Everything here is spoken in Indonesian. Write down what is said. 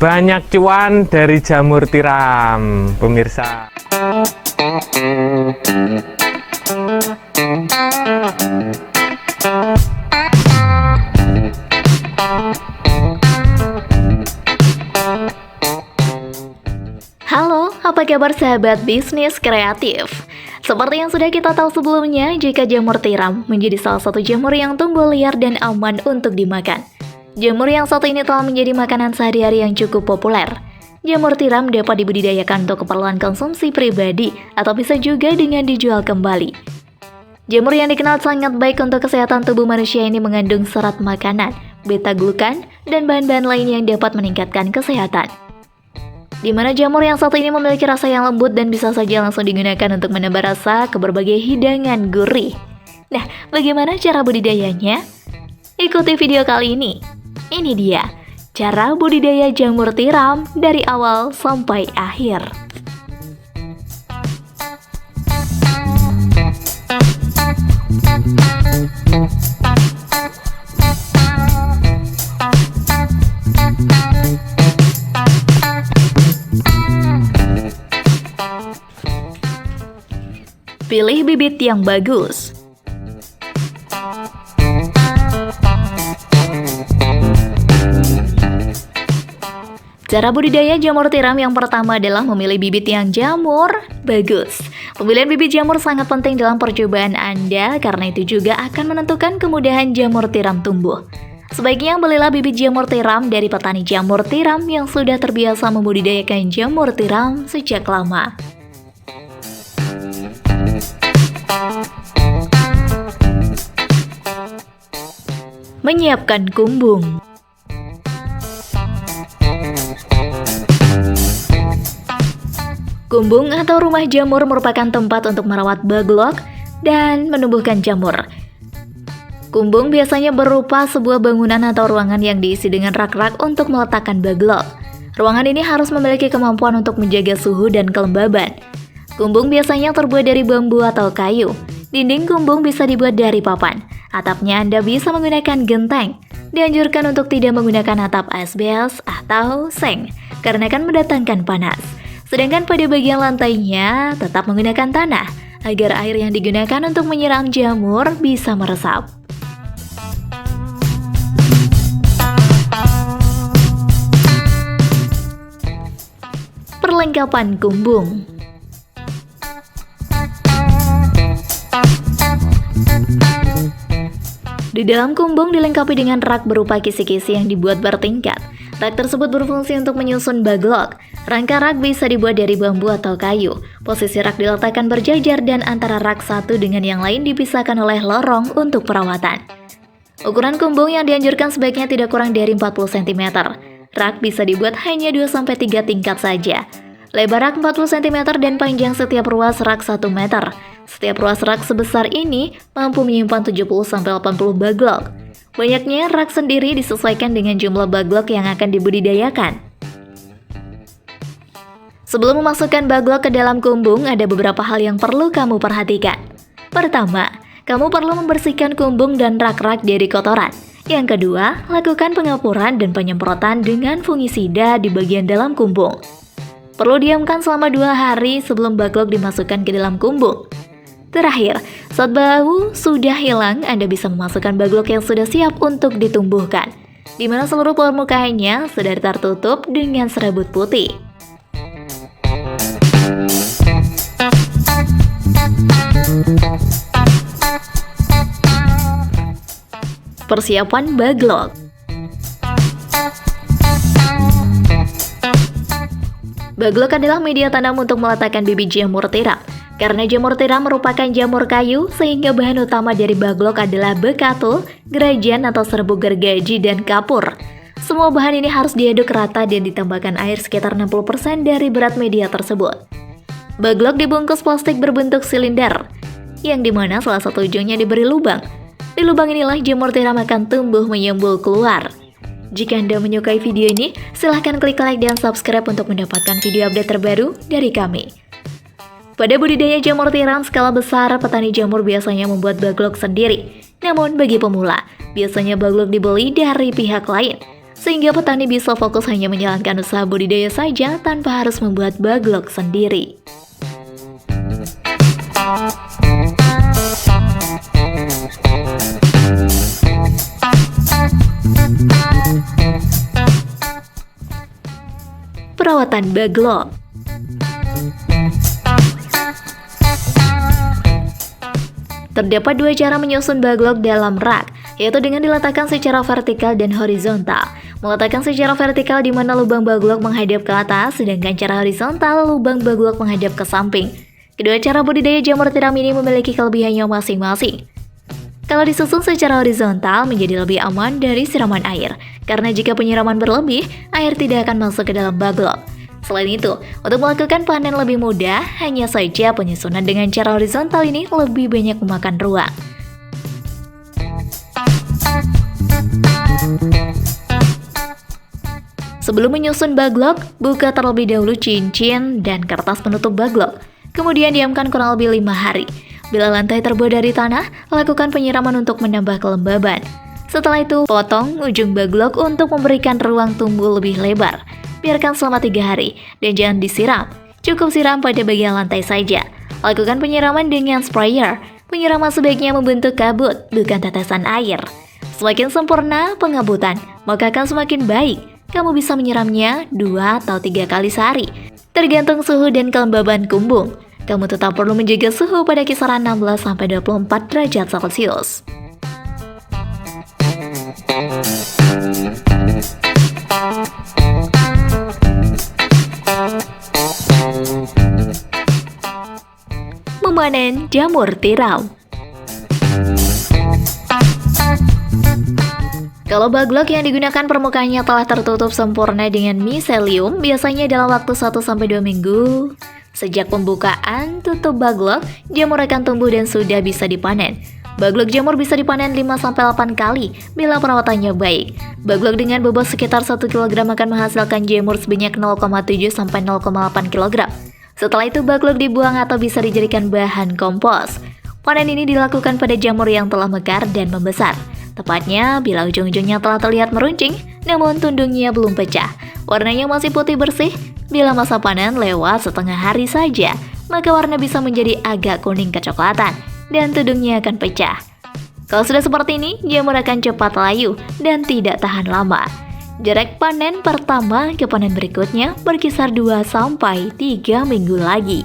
Banyak cuan dari jamur tiram, pemirsa. Halo, apa kabar sahabat bisnis kreatif? Seperti yang sudah kita tahu sebelumnya, jika jamur tiram menjadi salah satu jamur yang tumbuh liar dan aman untuk dimakan. Jamur yang satu ini telah menjadi makanan sehari-hari yang cukup populer. Jamur tiram dapat dibudidayakan untuk keperluan konsumsi pribadi atau bisa juga dengan dijual kembali. Jamur yang dikenal sangat baik untuk kesehatan tubuh manusia ini mengandung serat makanan, beta-glukan, dan bahan-bahan lain yang dapat meningkatkan kesehatan. Di mana jamur yang satu ini memiliki rasa yang lembut dan bisa saja langsung digunakan untuk menambah rasa ke berbagai hidangan gurih. Nah, bagaimana cara budidayanya? Ikuti video kali ini. Ini dia, cara budidaya jamur tiram dari awal sampai akhir. Pilih bibit yang bagus. Cara budidaya jamur tiram yang pertama adalah memilih bibit yang jamur bagus. Pemilihan bibit jamur sangat penting dalam percobaan Anda karena itu juga akan menentukan kemudahan jamur tiram tumbuh. Sebaiknya belilah bibit jamur tiram dari petani jamur tiram yang sudah terbiasa membudidayakan jamur tiram sejak lama. Menyiapkan kumbung. Kumbung atau rumah jamur merupakan tempat untuk merawat baglok dan menumbuhkan jamur. Kumbung biasanya berupa sebuah bangunan atau ruangan yang diisi dengan rak-rak untuk meletakkan baglok. Ruangan ini harus memiliki kemampuan untuk menjaga suhu dan kelembaban. Kumbung biasanya terbuat dari bambu atau kayu. Dinding kumbung bisa dibuat dari papan. Atapnya Anda bisa menggunakan genteng. Dianjurkan untuk tidak menggunakan atap asbes atau seng, karena akan mendatangkan panas. Sedangkan pada bagian lantainya tetap menggunakan tanah, agar air yang digunakan untuk menyiram jamur bisa meresap. Perlengkapan kumbung. Di dalam kumbung dilengkapi dengan rak berupa kisi-kisi yang dibuat bertingkat. Rak tersebut berfungsi untuk menyusun baglok. Rangka rak bisa dibuat dari bambu atau kayu. Posisi rak diletakkan berjajar dan antara rak satu dengan yang lain dipisahkan oleh lorong untuk perawatan. Ukuran kumbung yang dianjurkan sebaiknya tidak kurang dari 40 cm. Rak bisa dibuat hanya 2-3 tingkat saja. Lebar rak 40 cm dan panjang setiap ruas rak 1 meter. Setiap ruas rak sebesar ini mampu menyimpan 70-80 baglok. Banyaknya rak sendiri disesuaikan dengan jumlah baglok yang akan dibudidayakan. Sebelum memasukkan baglok ke dalam kumbung, ada beberapa hal yang perlu kamu perhatikan. Pertama, kamu perlu membersihkan kumbung dan rak-rak dari kotoran. Yang kedua, lakukan pengapuran dan penyemprotan dengan fungisida di bagian dalam kumbung. Perlu diamkan selama 2 hari sebelum baglok dimasukkan ke dalam kumbung. Terakhir, saat bau sudah hilang, Anda bisa memasukkan baglok yang sudah siap untuk ditumbuhkan, di mana seluruh permukaannya sudah tertutup dengan serabut putih. Persiapan baglok. Baglok adalah media tanam untuk meletakkan bibit jamur tiram. Karena jamur tiram merupakan jamur kayu, sehingga bahan utama dari baglok adalah bekatul, gerajan atau serbuk gergaji, dan kapur. Semua bahan ini harus diaduk rata dan ditambahkan air sekitar 60% dari berat media tersebut. Baglok dibungkus plastik berbentuk silinder, yang dimana salah satu ujungnya diberi lubang. Di lubang inilah jamur tiram akan tumbuh menyembul keluar. Jika Anda menyukai video ini, silahkan klik like dan subscribe untuk mendapatkan video update terbaru dari kami. Pada budidaya jamur tiram skala besar, petani jamur biasanya membuat baglok sendiri. Namun bagi pemula, biasanya baglok dibeli dari pihak lain. sehingga petani bisa fokus hanya menjalankan usaha budidaya saja tanpa harus membuat baglok sendiri. Perawatan baglok. Terdapat dua cara menyusun baglok dalam rak, yaitu dengan diletakkan secara vertikal dan horizontal. Meletakkan secara vertikal di mana lubang baglok menghadap ke atas, sedangkan cara horizontal lubang baglok menghadap ke samping. Kedua cara budidaya jamur tiram ini memiliki kelebihannya masing-masing. Kalau disusun secara horizontal menjadi lebih aman dari siraman air, karena jika penyiraman berlebih, air tidak akan masuk ke dalam baglok. Selain itu, untuk melakukan panen lebih mudah, hanya saja penyusunan dengan cara horizontal ini lebih banyak memakan ruang. Sebelum menyusun baglok, buka terlebih dahulu cincin dan kertas penutup baglok. Kemudian diamkan kurang lebih 5 hari. Bila lantai terbuat dari tanah, lakukan penyiraman untuk menambah kelembaban. Setelah itu, potong ujung baglok untuk memberikan ruang tumbuh lebih lebar. Biarkan selama 3 hari, dan jangan disiram. Cukup siram pada bagian lantai saja. Lakukan penyiraman dengan sprayer. Penyiraman sebaiknya membentuk kabut, bukan tetesan air. Semakin sempurna pengabutan, maka akan semakin baik. Kamu bisa menyiramnya 2 atau 3 kali sehari, tergantung suhu dan kelembaban kumbung. Kamu tetap perlu menjaga suhu pada kisaran 16-24 derajat Celcius. Memanen jamur tiram. Kalau baglok yang digunakan permukaannya telah tertutup sempurna dengan miselium, biasanya dalam waktu 1-2 minggu sejak pembukaan tutup baglok, jamur akan tumbuh dan sudah bisa dipanen. Baglok jamur bisa dipanen 5-8 kali bila perawatannya baik. Baglok dengan bobot sekitar 1 kg akan menghasilkan jamur sebanyak 0,7-0,8 kg. Setelah itu baglok dibuang atau bisa dijadikan bahan kompos. Panen ini dilakukan pada jamur yang telah mekar dan membesar. Tepatnya bila ujung-ujungnya telah terlihat meruncing, namun tundungnya belum pecah. Warnanya masih putih bersih. Bila masa panen lewat setengah hari saja, maka warna bisa menjadi agak kuning kecoklatan dan tudungnya akan pecah. Kalau sudah seperti ini, jamur akan cepat layu dan tidak tahan lama. Jarak panen pertama ke panen berikutnya berkisar 2-3 minggu lagi.